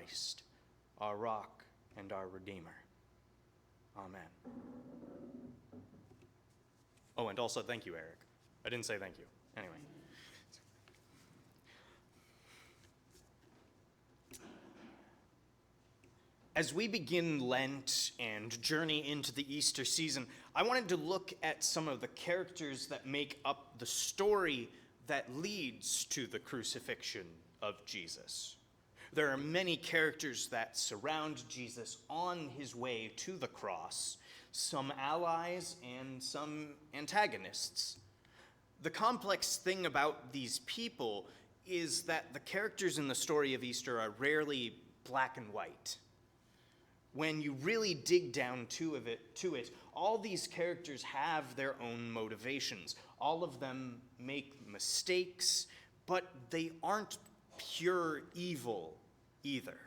Christ, our rock and our Redeemer. Amen. Oh, and also thank you, Eric. I didn't say thank you. Anyway. As we begin Lent and journey into the Easter season, I wanted to look at some of the characters that make up the story that leads to the crucifixion of Jesus. There are many characters that surround Jesus on his way to the cross, some allies and some antagonists. The complex thing about these people is that the characters in the story of Easter are rarely black and white. When you really dig down to it, all these characters have their own motivations. All of them make mistakes, but they aren't pure evil either.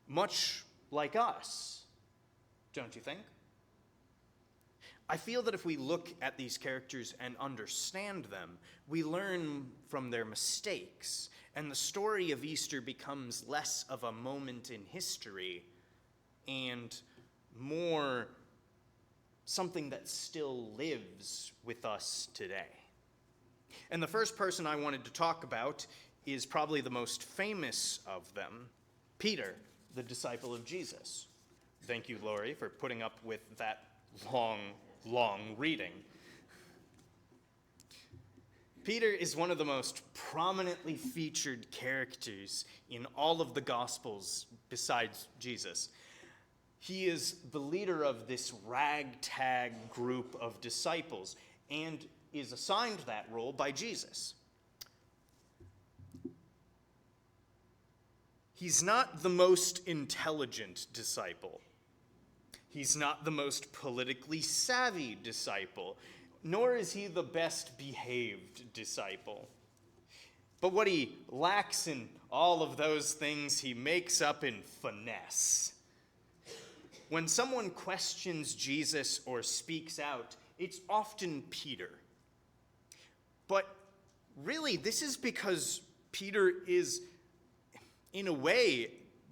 Much like us, don't you think? I feel that if we look at these characters and understand them, we learn from their mistakes, and the story of Easter becomes less of a moment in history and more something that still lives with us today. And the first person I wanted to talk about is probably the most famous of them, Peter, the disciple of Jesus. Thank you, Lori, for putting up with that long reading. Peter is one of the most prominently featured characters in all of the Gospels besides Jesus. He is the leader of this ragtag group of disciples and is assigned that role by Jesus. He's not the most intelligent disciple. He's not the most politically savvy disciple, nor is he the best behaved disciple. But what he lacks in all of those things, he makes up in finesse. When someone questions Jesus or speaks out, it's often Peter. But really, this is because Peter is, in a way,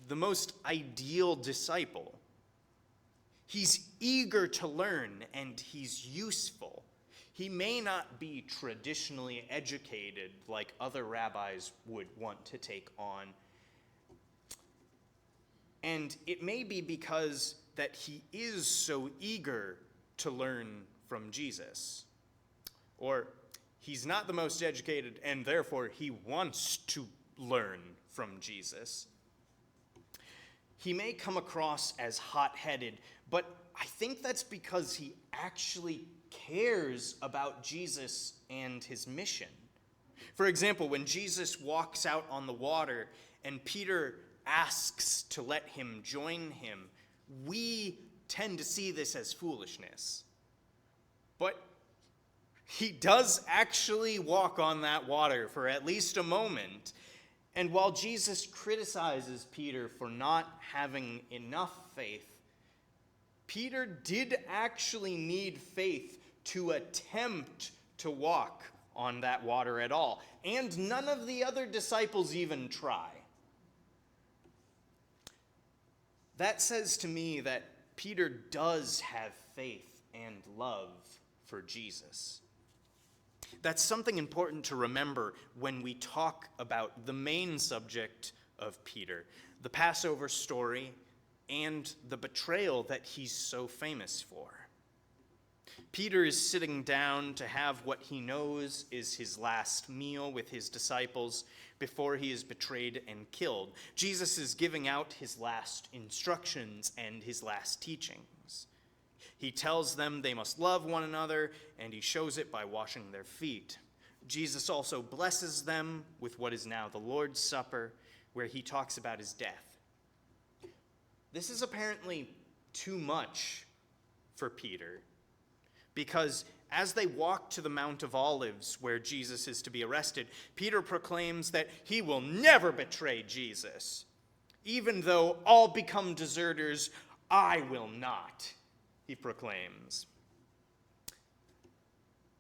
the most ideal disciple. He's eager to learn, and he's useful. He may not be traditionally educated like other rabbis would want to take on. And it may be because that he is so eager to learn from Jesus. Or he's not the most educated, and therefore he wants to learn from Jesus. He may come across as hot-headed, but I think that's because he actually cares about Jesus and his mission. For example, when Jesus walks out on the water and Peter asks to let him join him, we tend to see this as foolishness. But he does actually walk on that water for at least a moment. And while Jesus criticizes Peter for not having enough faith, Peter did actually need faith to attempt to walk on that water at all. And none of the other disciples even try. That says to me that Peter does have faith and love for Jesus. That's something important to remember when we talk about the main subject of Peter, the Passover story and the betrayal that he's so famous for. Peter is sitting down to have what he knows is his last meal with his disciples before he is betrayed and killed. Jesus is giving out his last instructions and his last teachings. He tells them they must love one another, and he shows it by washing their feet. Jesus also blesses them with what is now the Lord's Supper, where he talks about his death. This is apparently too much for Peter, because as they walk to the Mount of Olives, where Jesus is to be arrested, Peter proclaims that he will never betray Jesus. Even though all become deserters, I will not, he proclaims.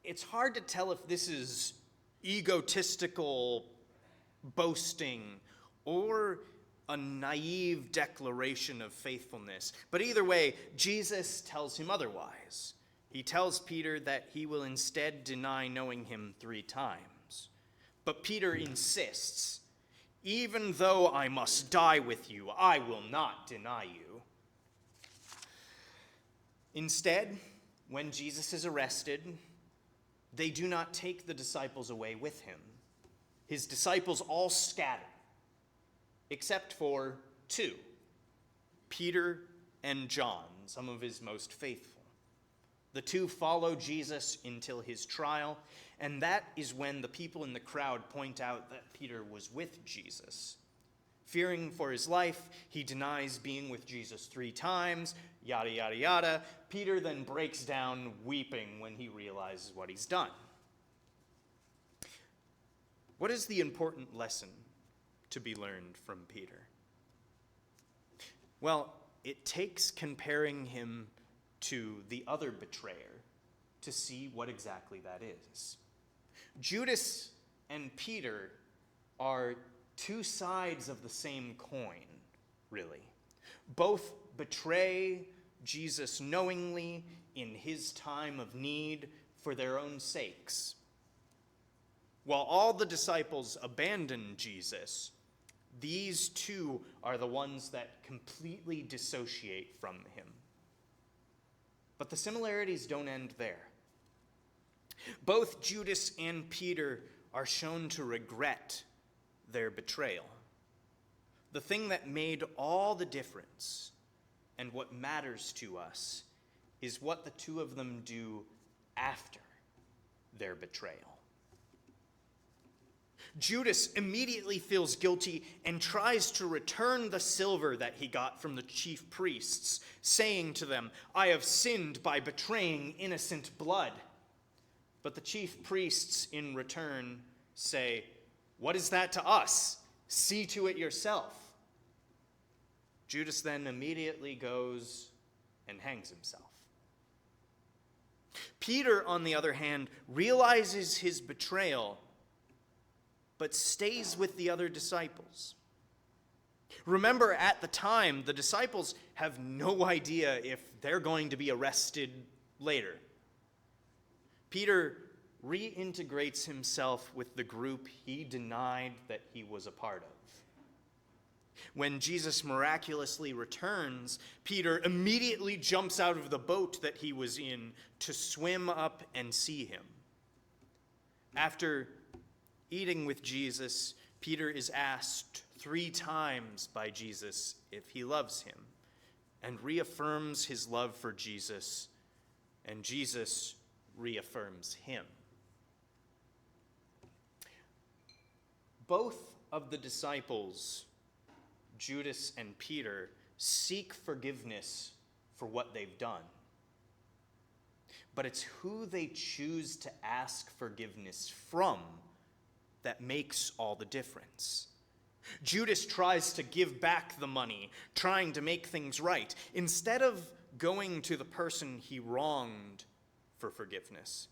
It's hard to tell if this is egotistical boasting or a naive declaration of faithfulness. But either way, Jesus tells him otherwise. He tells Peter that he will instead deny knowing him 3 times. But Peter insists, "Even though I must die with you, I will not deny you." Instead, when Jesus is arrested, they do not take the disciples away with him. His disciples all scatter, except for 2, Peter and John, some of his most faithful. The 2 follow Jesus until his trial, and that is when the people in the crowd point out that Peter was with Jesus. Fearing for his life, he denies being with Jesus 3 times, yada, yada, yada. Peter then breaks down weeping when he realizes what he's done. What is the important lesson to be learned from Peter? Well, it takes comparing him to the other betrayer to see what exactly that is. Judas and Peter are 2 sides of the same coin, really. Both betray Jesus knowingly in his time of need for their own sakes. While all the disciples abandon Jesus, these 2 are the ones that completely dissociate from him. But the similarities don't end there. Both Judas and Peter are shown to regret their betrayal. The thing that made all the difference and what matters to us is what the 2 of them do after their betrayal. Judas immediately feels guilty and tries to return the silver that he got from the chief priests, saying to them, "I have sinned by betraying innocent blood." But the chief priests in return say, "What is that to us? See to it yourself." Judas then immediately goes and hangs himself. Peter, on the other hand, realizes his betrayal, but stays with the other disciples. Remember, at the time, the disciples have no idea if they're going to be arrested later. Peter reintegrates himself with the group he denied that he was a part of. When Jesus miraculously returns, Peter immediately jumps out of the boat that he was in to swim up and see him. After eating with Jesus, Peter is asked 3 times by Jesus if he loves him, and reaffirms his love for Jesus, and Jesus reaffirms him. Both of the disciples, Judas and Peter, seek forgiveness for what they've done. But it's who they choose to ask forgiveness from that makes all the difference. Judas tries to give back the money, trying to make things right, instead of going to the person he wronged for forgiveness.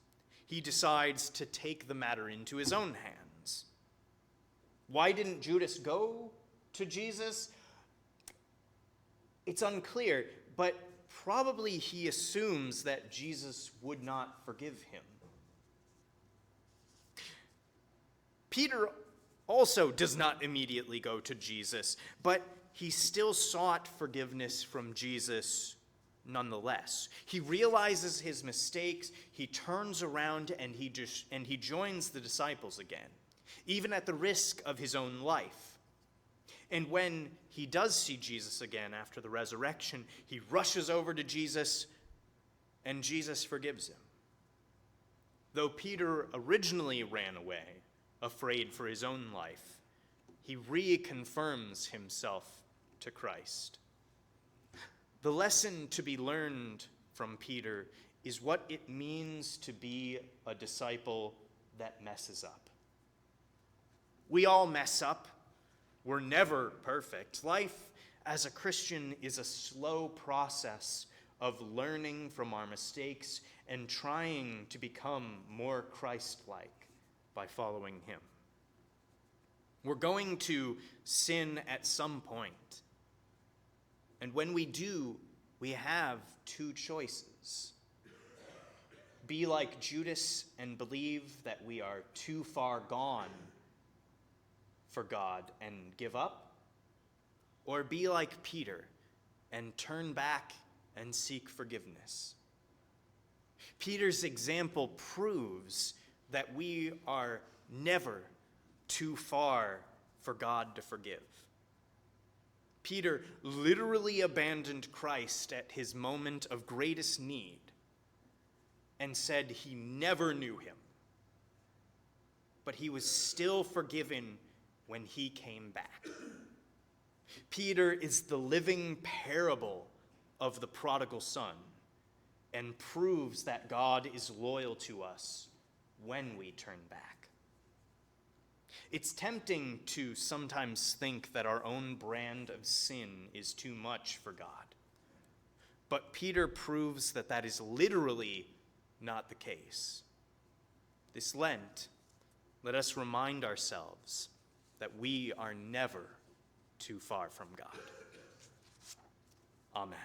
He decides to take the matter into his own hands. Why didn't Judas go to Jesus? It's unclear, but probably he assumes that Jesus would not forgive him. Peter also does not immediately go to Jesus, but he still sought forgiveness from Jesus nonetheless. He realizes his mistakes, he turns around, and he joins the disciples again, even at the risk of his own life. And when he does see Jesus again after the resurrection, he rushes over to Jesus, and Jesus forgives him. Though Peter originally ran away, afraid for his own life, he reconfirms himself to Christ. The lesson to be learned from Peter is what it means to be a disciple that messes up. We all mess up. We're never perfect. Life as a Christian is a slow process of learning from our mistakes and trying to become more Christ-like by following him. We're going to sin at some point. And when we do, we have two choices. Be like Judas and believe that we are too far gone for God and give up, or be like Peter and turn back and seek forgiveness. Peter's example proves that we are never too far for God to forgive. Peter literally abandoned Christ at his moment of greatest need and said he never knew him, but he was still forgiven when he came back. Peter is the living parable of the prodigal son and proves that God is loyal to us when we turn back. It's tempting to sometimes think that our own brand of sin is too much for God. But Peter proves that that is literally not the case. This Lent, let us remind ourselves that we are never too far from God. Amen.